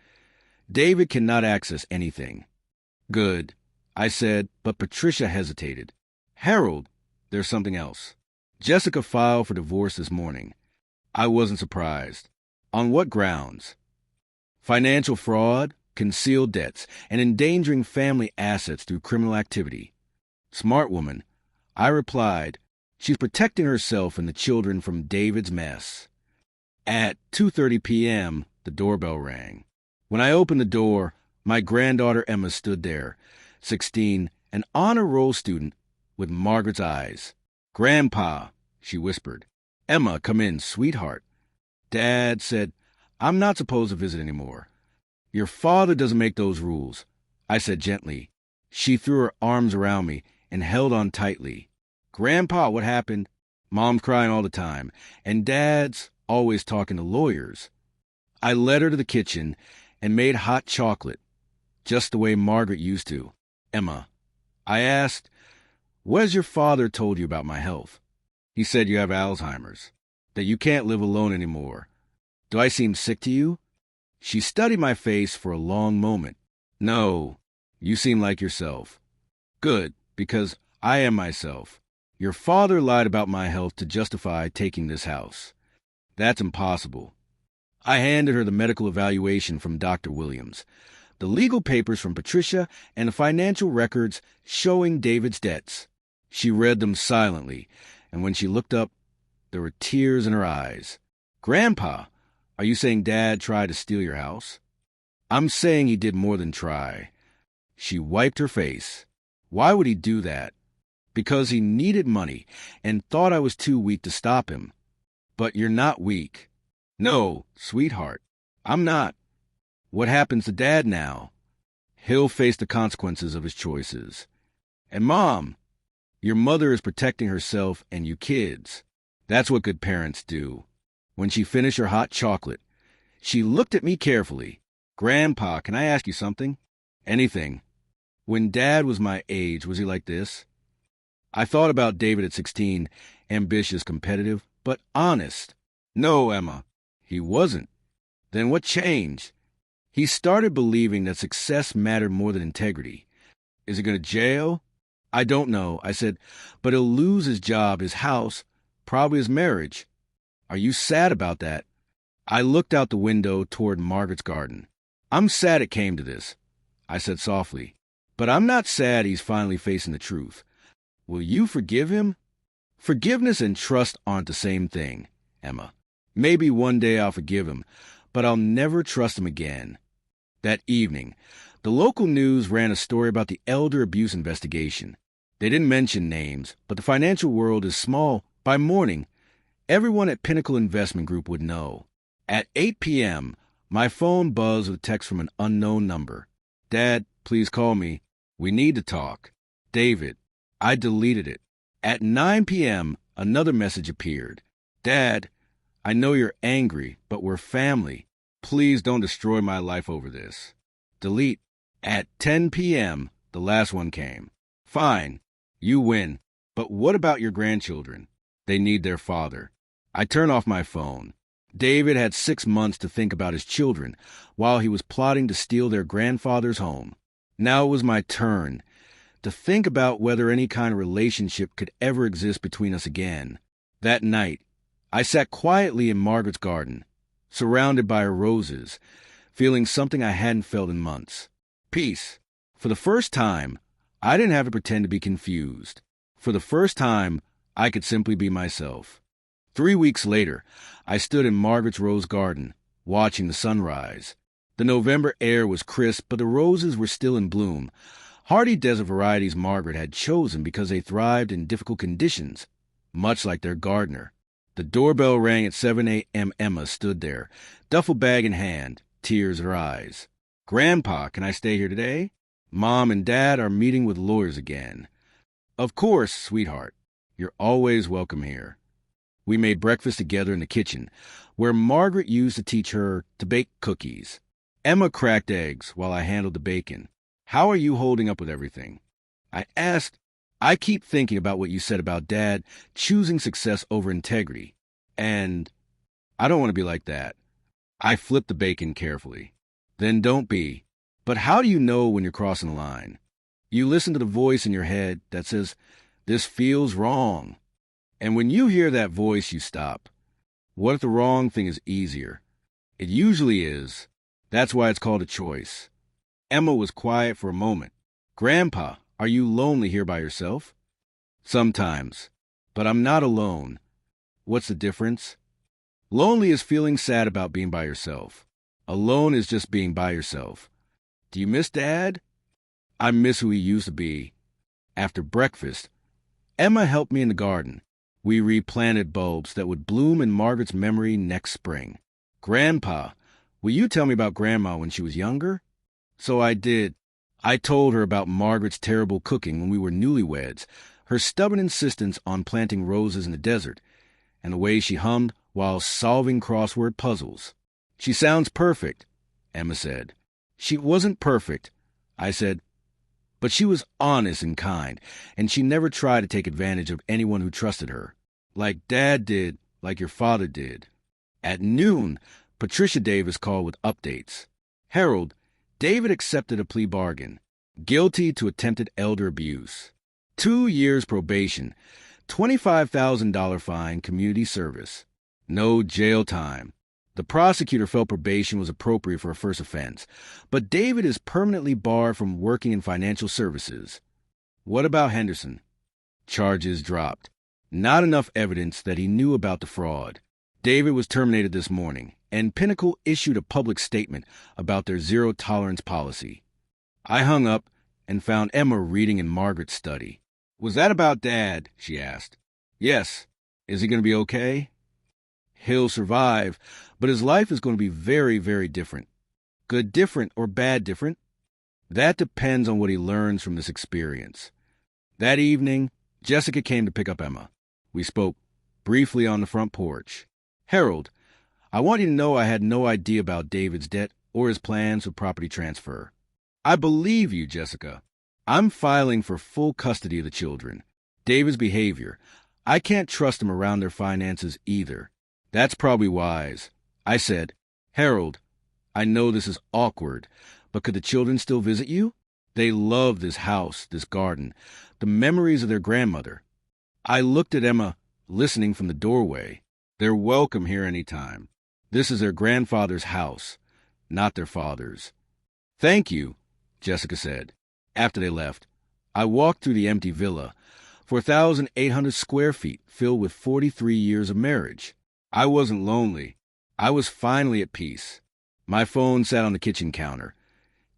David cannot access anything. Good, I said, but Patricia hesitated. Harold, there's something else. Jessica filed for divorce this morning. I wasn't surprised. On what grounds? Financial fraud, concealed debts, and endangering family assets through criminal activity. Smart woman, I replied. She's protecting herself and the children from David's mess. At 2:30 p.m., the doorbell rang. When I opened the door, my granddaughter Emma stood there, 16, an honor roll student with Margaret's eyes. Grandpa, she whispered. Emma, come in, sweetheart. Dad said, I'm not supposed to visit anymore. Your father doesn't make those rules, I said gently. She threw her arms around me and held on tightly. Grandpa, what happened? Mom's crying all the time, and Dad's always talking to lawyers. I led her to the kitchen and made hot chocolate, just the way Margaret used to. Emma, I asked, what has your father told you about my health? He said you have Alzheimer's, that you can't live alone anymore. Do I seem sick to you? She studied my face for a long moment. No, you seem like yourself. Good, because I am myself. Your father lied about my health to justify taking this house. That's impossible. I handed her the medical evaluation from Dr. Williams, the legal papers from Patricia, and the financial records showing David's debts. She read them silently, and when she looked up, there were tears in her eyes. Grandpa, are you saying Dad tried to steal your house? I'm saying he did more than try. She wiped her face. Why would he do that? Because he needed money and thought I was too weak to stop him. But you're not weak. No, sweetheart, I'm not. What happens to Dad now? He'll face the consequences of his choices. And Mom, your mother is protecting herself and you kids. That's what good parents do. When she finished her hot chocolate, she looked at me carefully. Grandpa, can I ask you something? Anything. When Dad was my age, was he like this? I thought about David at 16, ambitious, competitive, but honest. No, Emma, he wasn't. Then what changed? He started believing that success mattered more than integrity. Is he going to jail? I don't know, I said, but he'll lose his job, his house, probably his marriage. Are you sad about that? I looked out the window toward Margaret's garden. I'm sad it came to this, I said softly. But I'm not sad he's finally facing the truth. Will you forgive him? Forgiveness and trust aren't the same thing, Emma. Maybe one day I'll forgive him, but I'll never trust him again. That evening, the local news ran a story about the elder abuse investigation. They didn't mention names, but the financial world is small. By morning, Everyone at Pinnacle Investment Group would know. At 8 p.m., my phone buzzed with a text from an unknown number. Dad, please call me. We need to talk. David. I deleted it. At 9 p.m., another message appeared. Dad, I know you're angry, but we're family. Please don't destroy my life over this. Delete. At 10 p.m., the last one came. Fine, you win. But what about your grandchildren? They need their father. I turn off my phone. David had 6 months to think about his children while he was plotting to steal their grandfather's home. Now it was my turn to think about whether any kind of relationship could ever exist between us again. That night, I sat quietly in Margaret's garden, surrounded by her roses, feeling something I hadn't felt in months. Peace. For the first time, I didn't have to pretend to be confused. For the first time, I could simply be myself. 3 weeks later, I stood in Margaret's rose garden, watching the sunrise. The November air was crisp, but the roses were still in bloom. Hardy desert varieties Margaret had chosen because they thrived in difficult conditions, much like their gardener. The doorbell rang at 7 a.m. Emma stood there, duffel bag in hand, tears in her eyes. Grandpa, can I stay here today? Mom and Dad are meeting with lawyers again. Of course, sweetheart. You're always welcome here. We made breakfast together in the kitchen, where Margaret used to teach her to bake cookies. Emma cracked eggs while I handled the bacon. How are you holding up with everything? I asked. I keep thinking about what you said about Dad choosing success over integrity. And I don't want to be like that. I flipped the bacon carefully. Then don't be. But how do you know when you're crossing the line? You listen to the voice in your head that says, this feels wrong. And when you hear that voice, you stop. What if the wrong thing is easier? It usually is. That's why it's called a choice. Emma was quiet for a moment. Grandpa, are you lonely here by yourself? Sometimes. But I'm not alone. What's the difference? Lonely is feeling sad about being by yourself. Alone is just being by yourself. Do you miss Dad? I miss who he used to be. After breakfast, Emma helped me in the garden. We replanted bulbs that would bloom in Margaret's memory next spring. Grandpa, will you tell me about Grandma when she was younger? So I did. I told her about Margaret's terrible cooking when we were newlyweds, her stubborn insistence on planting roses in the desert, and the way she hummed while solving crossword puzzles. She sounds perfect, Emma said. She wasn't perfect, I said, but she was honest and kind, and she never tried to take advantage of anyone who trusted her, like Dad did, like your father did. At noon, Patricia Davis called with updates. Harold, David accepted a plea bargain, guilty to attempted elder abuse. 2 years probation, $25,000 fine, community service. No jail time. The prosecutor felt probation was appropriate for a first offense, but David is permanently barred from working in financial services. What about Henderson? Charges dropped. Not enough evidence that he knew about the fraud. David was terminated this morning, and Pinnacle issued a public statement about their zero-tolerance policy. I hung up and found Emma reading in Margaret's study. Was that about Dad? She asked. Yes. Is he going to be okay? He'll survive, but his life is going to be very, very different. Good different or bad different? That depends on what he learns from this experience. That evening, Jessica came to pick up Emma. We spoke briefly on the front porch. Harold, I want you to know I had no idea about David's debt or his plans for property transfer. I believe you, Jessica. I'm filing for full custody of the children. David's behavior, I can't trust him around their finances either. That's probably wise. I said, Harold, I know this is awkward, but could the children still visit you? They love this house, this garden, the memories of their grandmother. I looked at Emma, listening from the doorway. They're welcome here anytime. This is their grandfather's house, not their father's. Thank you, Jessica said. After they left, I walked through the empty villa, 4,800 square feet, filled with 43 years of marriage. I wasn't lonely. I was finally at peace. My phone sat on the kitchen counter.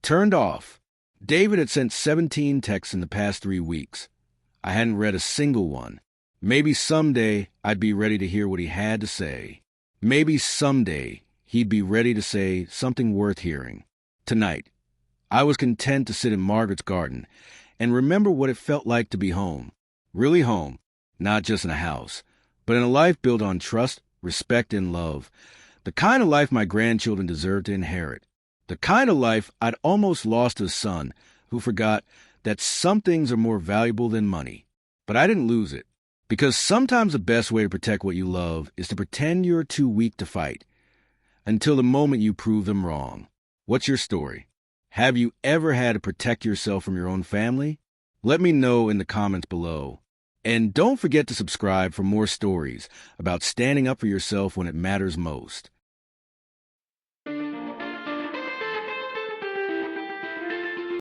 Turned off. David had sent 17 texts in the past 3 weeks. I hadn't read a single one. Maybe someday I'd be ready to hear what he had to say. Maybe someday he'd be ready to say something worth hearing. Tonight, I was content to sit in Margaret's garden and remember what it felt like to be home. Really home, not just in a house, but in a life built on trust, respect, and love. The kind of life my grandchildren deserve to inherit. The kind of life I'd almost lost to a son who forgot that some things are more valuable than money. But I didn't lose it. Because sometimes the best way to protect what you love is to pretend you're too weak to fight until the moment you prove them wrong. What's your story? Have you ever had to protect yourself from your own family? Let me know in the comments below. And don't forget to subscribe for more stories about standing up for yourself when it matters most.